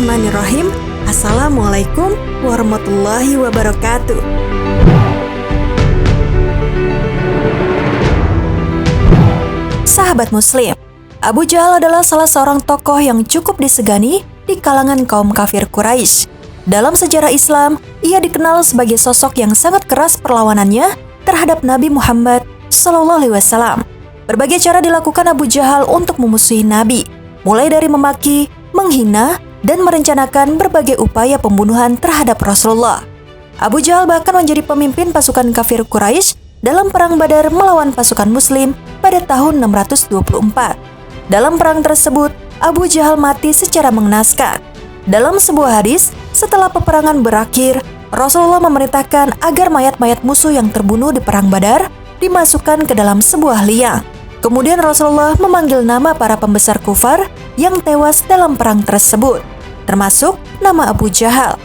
Bismillahirrahmanirrahim. Assalamualaikum warahmatullahi wabarakatuh. Sahabat Muslim, Abu Jahal adalah salah seorang tokoh yang cukup disegani di kalangan kaum kafir Quraisy. Dalam sejarah Islam, ia dikenal sebagai sosok yang sangat keras perlawanannya terhadap Nabi Muhammad SAW. Berbagai cara dilakukan Abu Jahal untuk memusuhi Nabi, mulai dari memaki, menghina, dan merencanakan berbagai upaya pembunuhan terhadap Rasulullah. Abu Jahal bahkan menjadi pemimpin pasukan kafir Quraisy dalam perang Badar melawan pasukan Muslim pada tahun 624. Dalam perang tersebut, Abu Jahal mati secara mengenaskan. Dalam sebuah hadis, setelah peperangan berakhir, Rasulullah memerintahkan agar mayat-mayat musuh yang terbunuh di perang Badar dimasukkan ke dalam sebuah liang. Kemudian Rasulullah memanggil nama para pembesar kufar yang tewas dalam perang tersebut, termasuk nama Abu Jahal.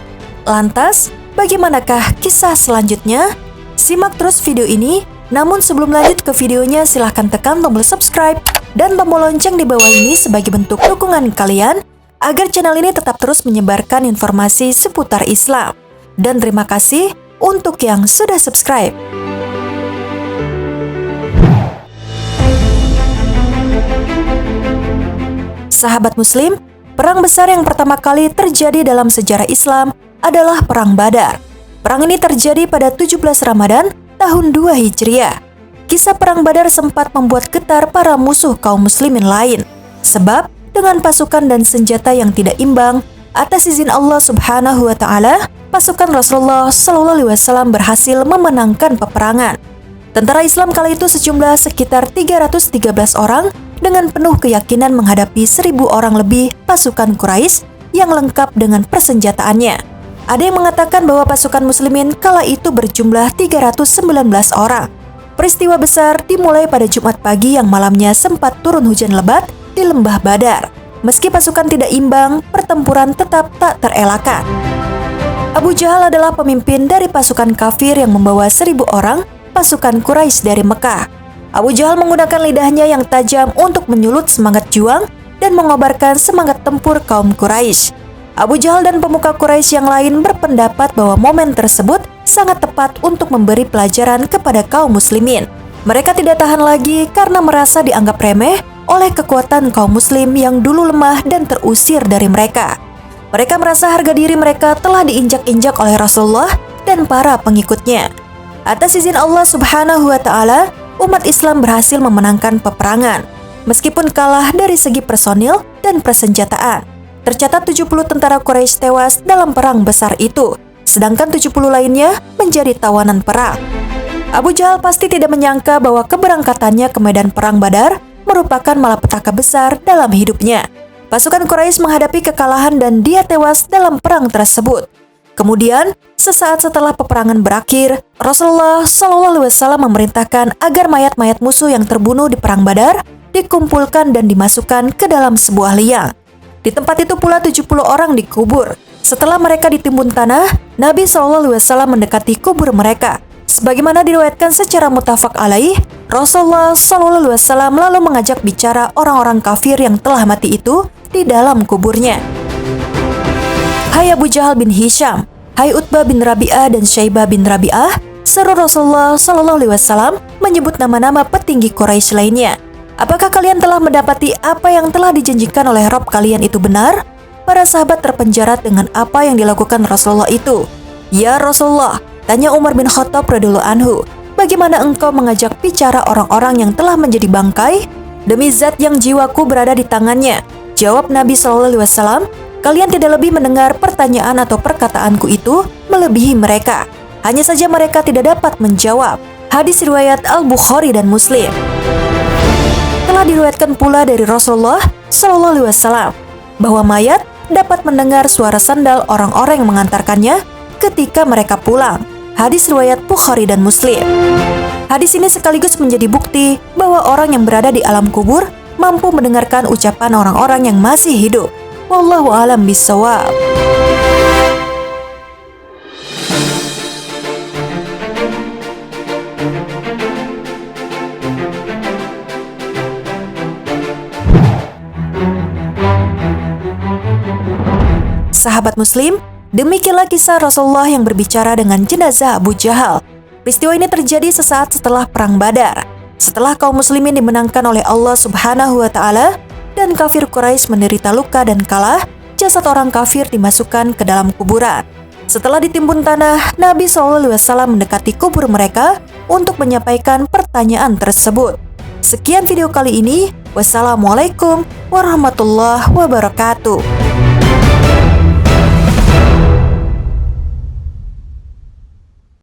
Lantas, bagaimanakah kisah selanjutnya? Simak terus video ini, namun sebelum lanjut ke videonya silahkan tekan tombol subscribe dan tombol lonceng di bawah ini sebagai bentuk dukungan kalian agar channel ini tetap terus menyebarkan informasi seputar Islam. Dan terima kasih untuk yang sudah subscribe. Sahabat Muslim, perang besar yang pertama kali terjadi dalam sejarah Islam adalah Perang Badar. Perang ini terjadi pada 17 Ramadan tahun 2 Hijriah. Kisah Perang Badar sempat membuat getar para musuh kaum muslimin lain. Sebab dengan pasukan dan senjata yang tidak imbang, atas izin Allah Subhanahu wa Ta'ala, pasukan Rasulullah SAW berhasil memenangkan peperangan. Tentara Islam kala itu sejumlah sekitar 313 orang dengan penuh keyakinan menghadapi 1.000 orang lebih pasukan Quraisy yang lengkap dengan persenjataannya. Ada yang mengatakan bahwa pasukan muslimin kala itu berjumlah 319 orang. Peristiwa besar dimulai pada Jumat pagi yang malamnya sempat turun hujan lebat di lembah Badar. Meski pasukan tidak imbang, pertempuran tetap tak terelakkan. Abu Jahal adalah pemimpin dari pasukan kafir yang membawa 1.000 orang pasukan Quraisy dari Mekah. Abu Jahal menggunakan lidahnya yang tajam untuk menyulut semangat juang dan mengobarkan semangat tempur kaum Quraisy. Abu Jahal dan pemuka Quraisy yang lain berpendapat bahwa momen tersebut sangat tepat untuk memberi pelajaran kepada kaum muslimin. Mereka tidak tahan lagi karena merasa dianggap remeh oleh kekuatan kaum muslim yang dulu lemah dan terusir dari mereka. Mereka merasa harga diri mereka telah diinjak-injak oleh Rasulullah dan para pengikutnya. Atas izin Allah Subhanahu wa Ta'ala, umat Islam berhasil memenangkan peperangan. Meskipun kalah dari segi personil dan persenjataan, tercatat 70 tentara Quraisy tewas dalam perang besar itu, sedangkan 70 lainnya menjadi tawanan perang. Abu Jahal pasti tidak menyangka bahwa keberangkatannya ke medan perang Badar merupakan malapetaka besar dalam hidupnya. Pasukan Quraisy menghadapi kekalahan dan dia tewas dalam perang tersebut. Kemudian, sesaat setelah peperangan berakhir, Rasulullah SAW memerintahkan agar mayat-mayat musuh yang terbunuh di perang Badar dikumpulkan dan dimasukkan ke dalam sebuah liang. Di tempat itu pula 70 orang dikubur. Setelah mereka ditimbun tanah, Nabi SAW mendekati kubur mereka. Sebagaimana diriwayatkan secara muttafaq alaih, Rasulullah SAW lalu mengajak bicara orang-orang kafir yang telah mati itu di dalam kuburnya. Hai Abu Jahal bin Hisham, hai Utbah bin Rabi'ah dan Syaibah bin Rabi'ah, seru Rasulullah SAW menyebut nama-nama petinggi Quraisy lainnya. Apakah kalian telah mendapati apa yang telah dijanjikan oleh Rabb kalian itu benar? Para sahabat terpenjara dengan apa yang dilakukan Rasulullah itu. Ya Rasulullah, tanya Umar bin Khattab radhiyallahu anhu, bagaimana engkau mengajak bicara orang-orang yang telah menjadi bangkai? Demi zat yang jiwaku berada di tangannya, jawab Nabi SAW, kalian tidak lebih mendengar pertanyaan atau perkataanku itu melebihi mereka. Hanya saja mereka tidak dapat menjawab. Hadis riwayat Al-Bukhari dan Muslim. Telah diriwayatkan pula dari Rasulullah SAW bahwa mayat dapat mendengar suara sandal orang-orang yang mengantarkannya ketika mereka pulang. Hadis riwayat Bukhari dan Muslim. Hadis ini sekaligus menjadi bukti bahwa orang yang berada di alam kubur mampu mendengarkan ucapan orang-orang yang masih hidup. Wallahu a'lam bishawab. sahabat muslim, demikianlah kisah Rasulullah yang berbicara dengan jenazah Abu Jahal. Peristiwa ini terjadi sesaat setelah Perang Badar. Setelah kaum muslimin dimenangkan oleh Allah Subhanahu wa Ta'ala dan kafir Quraisy menderita luka dan kalah, jasad orang kafir dimasukkan ke dalam kuburan. Setelah ditimbun tanah, Nabi SAW mendekati kubur mereka untuk menyampaikan pertanyaan tersebut. Sekian video kali ini. Wassalamualaikum warahmatullahi wabarakatuh.